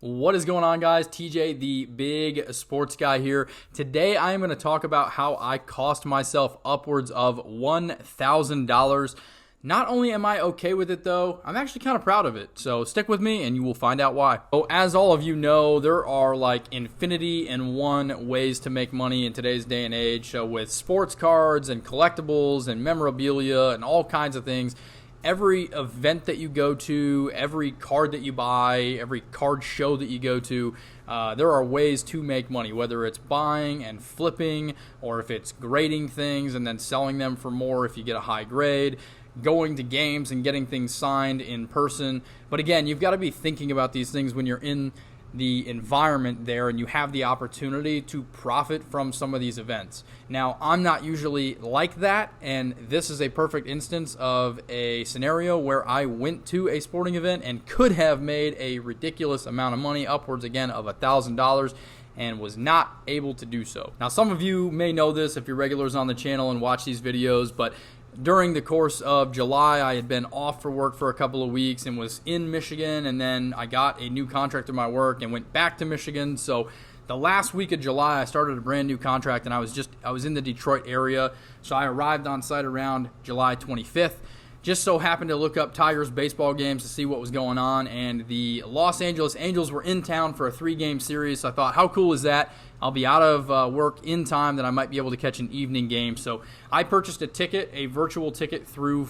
What is going on, guys? TJ, the big sports guy here. Today, I am going to talk about how I cost myself upwards of $1,000. Not only am I okay with it, though, I'm actually kind of proud of it. So stick with me and you will find out why. So as all of you know, there are like infinity and one ways to make money in today's day and age. So with sports cards and collectibles and memorabilia and all kinds of things, every event that you go to, every card that you buy, every card show that you go to, there are ways to make money, whether it's buying and flipping, or if it's grading things and then selling them for more if you get a high grade, going to games and getting things signed in person. But again, you've got to be thinking about these things when you're in the environment there and you have the opportunity to profit from some of these events. Now, I'm not usually like that, and this is a perfect instance of a scenario where I went to a sporting event and could have made a ridiculous amount of money, upwards again of $1,000, and was not able to do so. Now, some of you may know this if you're regulars on the channel and watch these videos, but during the course of July, I had been off for work for a couple of weeks and was in Michigan, and then I got a new contract in my work and went back to Michigan. So the last week of July, I started a brand new contract, and I was in the Detroit area. So I arrived on site around July 25th. Just so happened to look up Tigers baseball games to see what was going on, and the Los Angeles Angels were in town for a 3-game series. So I thought, how cool is that? I'll be out of work in time that I might be able to catch an evening game. So I purchased a virtual ticket through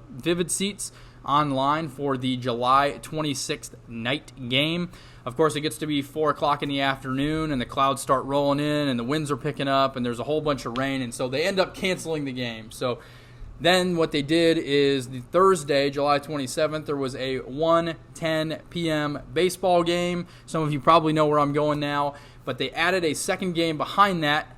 Vivid Seats online for the July 26th night game. Of course, it gets to be 4 o'clock in the afternoon, and the clouds start rolling in, and the winds are picking up, and there's a whole bunch of rain, and so they end up canceling the game. So then what they did is the Thursday, July 27th, there was a 1:10 p.m. baseball game. Some of you probably know where I'm going now, but they added a second game behind that,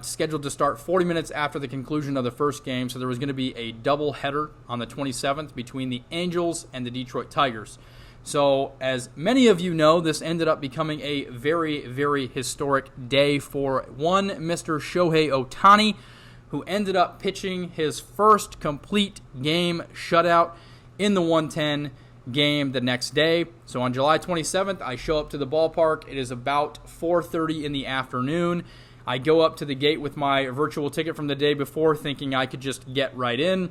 scheduled to start 40 minutes after the conclusion of the first game. So there was going to be a double header on the 27th between the Angels and the Detroit Tigers. So as many of you know, this ended up becoming a very, very historic day for one Mr. Shohei Ohtani, who ended up pitching his first complete game shutout in the 1:10 game the next day. So on July 27th, I show up to the ballpark. It is about 4:30 in the afternoon. I go up to the gate with my virtual ticket from the day before, thinking I could just get right in.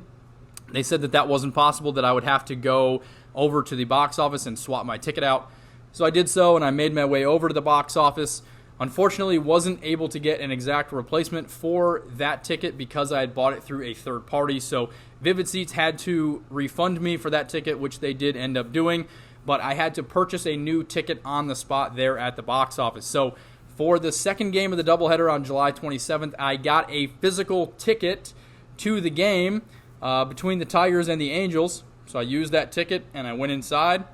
They said that wasn't possible, that I would have to go over to the box office and swap my ticket out. So I did so, and I made my way over to the box office. Unfortunately, wasn't able to get an exact replacement for that ticket because I had bought it through a third party. So Vivid Seats had to refund me for that ticket, which they did end up doing. But I had to purchase a new ticket on the spot there at the box office. So for the second game of the doubleheader on July 27th, I got a physical ticket to the game between the Tigers and the Angels. So I used that ticket and I went inside,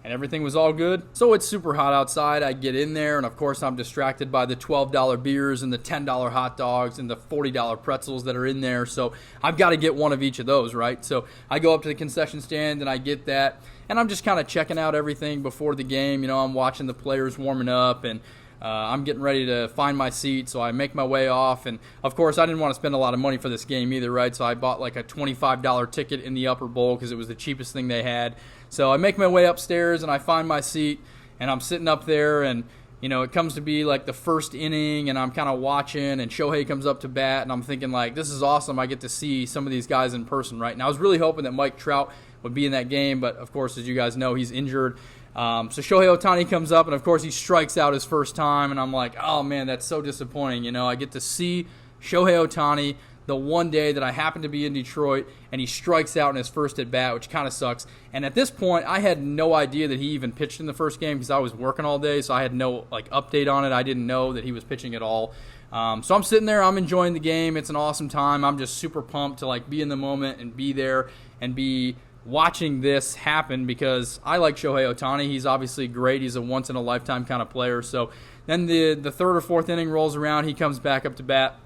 and everything was all good. So it's super hot outside. I get in there, and of course I'm distracted by the $12 beers and the $10 hot dogs and the $40 pretzels that are in there. So I've got to get one of each of those, right? So I go up to the concession stand and I get that, and I'm just kind of checking out everything before the game. You know, I'm watching the players warming up, and I'm getting ready to find my seat, so I make my way off. And of course, I didn't want to spend a lot of money for this game either, right? So I bought like a $25 ticket in the upper bowl because it was the cheapest thing they had. So I make my way upstairs and I find my seat, and I'm sitting up there, and you know, it comes to be like the first inning, and I'm kind of watching, and Shohei comes up to bat, and I'm thinking like, this is awesome. I get to see some of these guys in person, right? And I was really hoping that Mike Trout would be in that game, but of course, as you guys know, he's injured. So Shohei Ohtani comes up, and of course he strikes out his first time, and I'm like, oh man, that's so disappointing. You know, I get to see Shohei Ohtani the one day that I happen to be in Detroit, and he strikes out in his first at bat, which kind of sucks. And at this point, I had no idea that he even pitched in the first game because I was working all day, so I had no like update on it. I didn't know that he was pitching at all. So I'm sitting there, I'm enjoying the game. It's an awesome time. I'm just super pumped to like be in the moment and be there and be watching this happen because I like Shohei Ohtani. He's obviously great. He's a once-in-a-lifetime kind of player. So then the third or fourth inning rolls around. He comes back up to bat.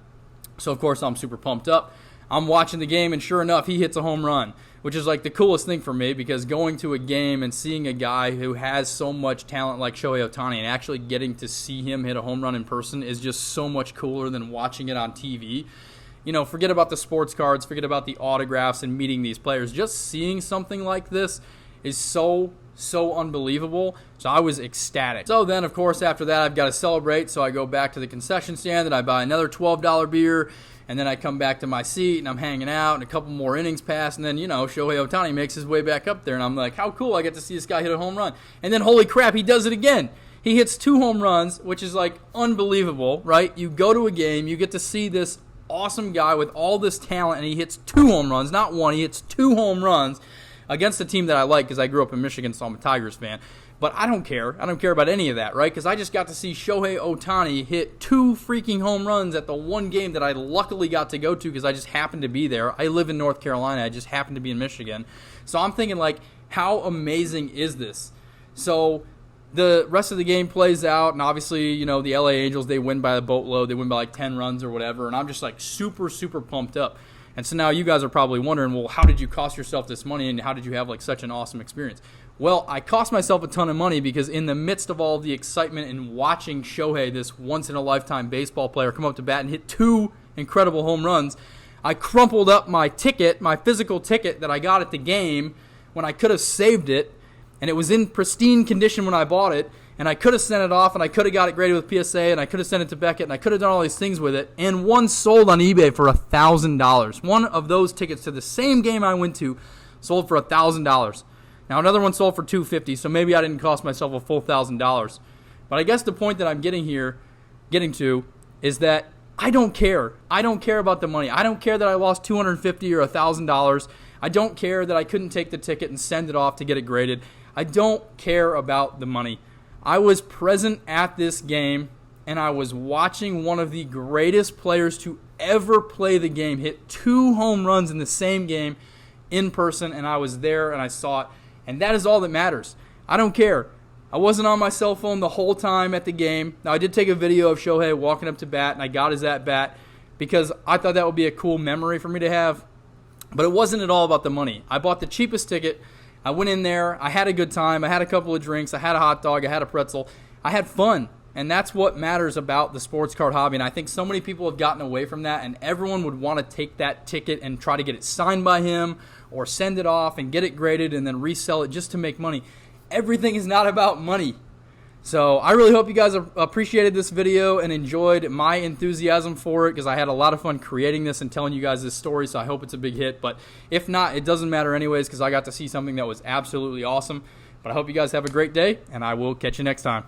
So, of course, I'm super pumped up. I'm watching the game, and sure enough, he hits a home run, which is like the coolest thing for me because going to a game and seeing a guy who has so much talent like Shohei Ohtani and actually getting to see him hit a home run in person is just so much cooler than watching it on TV. You know, forget about the sports cards, forget about the autographs and meeting these players. Just seeing something like this is so so unbelievable. So I was ecstatic. So then, of course, after that, I've got to celebrate. So I go back to the concession stand and I buy another $12 beer. And then I come back to my seat and I'm hanging out and a couple more innings pass. And then, Shohei Ohtani makes his way back up there. And I'm like, how cool, I get to see this guy hit a home run. And then, holy crap, he does it again. He hits 2 home runs, which is like unbelievable, right? You go to a game, you get to see this awesome guy with all this talent, and he hits 2 home runs, not 1. He hits 2 home runs against a team that I like because I grew up in Michigan, so I'm a Tigers fan. But I don't care. I don't care about any of that, right? Because I just got to see Shohei Ohtani hit 2 freaking home runs at the one game that I luckily got to go to because I just happened to be there. I live in North Carolina. I just happened to be in Michigan. So I'm thinking, like, how amazing is this? So the rest of the game plays out, and obviously, the LA Angels, they win by a boatload. They win by like 10 runs or whatever, and I'm just like super, super pumped up. And so now you guys are probably wondering, well, how did you cost yourself this money, and how did you have like such an awesome experience? Well, I cost myself a ton of money because in the midst of all the excitement and watching Shohei, this once-in-a-lifetime baseball player, come up to bat and hit 2 incredible home runs, I crumpled up my ticket, my physical ticket that I got at the game when I could have saved it, and it was in pristine condition when I bought it, and I could have sent it off, and I could have got it graded with PSA, and I could have sent it to Beckett, and I could have done all these things with it, and one sold on eBay for $1,000. One of those tickets to the same game I went to sold for $1,000. Now, another one sold for $250, so maybe I didn't cost myself a full $1,000. But I guess the point that I'm getting to, is that I don't care. I don't care about the money. I don't care that I lost $250 or $1,000. I don't care that I couldn't take the ticket and send it off to get it graded. I don't care about the money. I was present at this game, and I was watching one of the greatest players to ever play the game hit 2 home runs in the same game in person, and I was there and I saw it. And that is all that matters. I don't care. I wasn't on my cell phone the whole time at the game. Now, I did take a video of Shohei walking up to bat, and I got his at-bat because I thought that would be a cool memory for me to have. But it wasn't at all about the money. I bought the cheapest ticket. I went in there. I had a good time. I had a couple of drinks. I had a hot dog. I had a pretzel. I had fun. And that's what matters about the sports card hobby. And I think so many people have gotten away from that, and everyone would want to take that ticket and try to get it signed by him or send it off and get it graded and then resell it just to make money. Everything is not about money. So I really hope you guys appreciated this video and enjoyed my enthusiasm for it because I had a lot of fun creating this and telling you guys this story, so I hope it's a big hit. But if not, it doesn't matter anyways because I got to see something that was absolutely awesome. But I hope you guys have a great day, and I will catch you next time.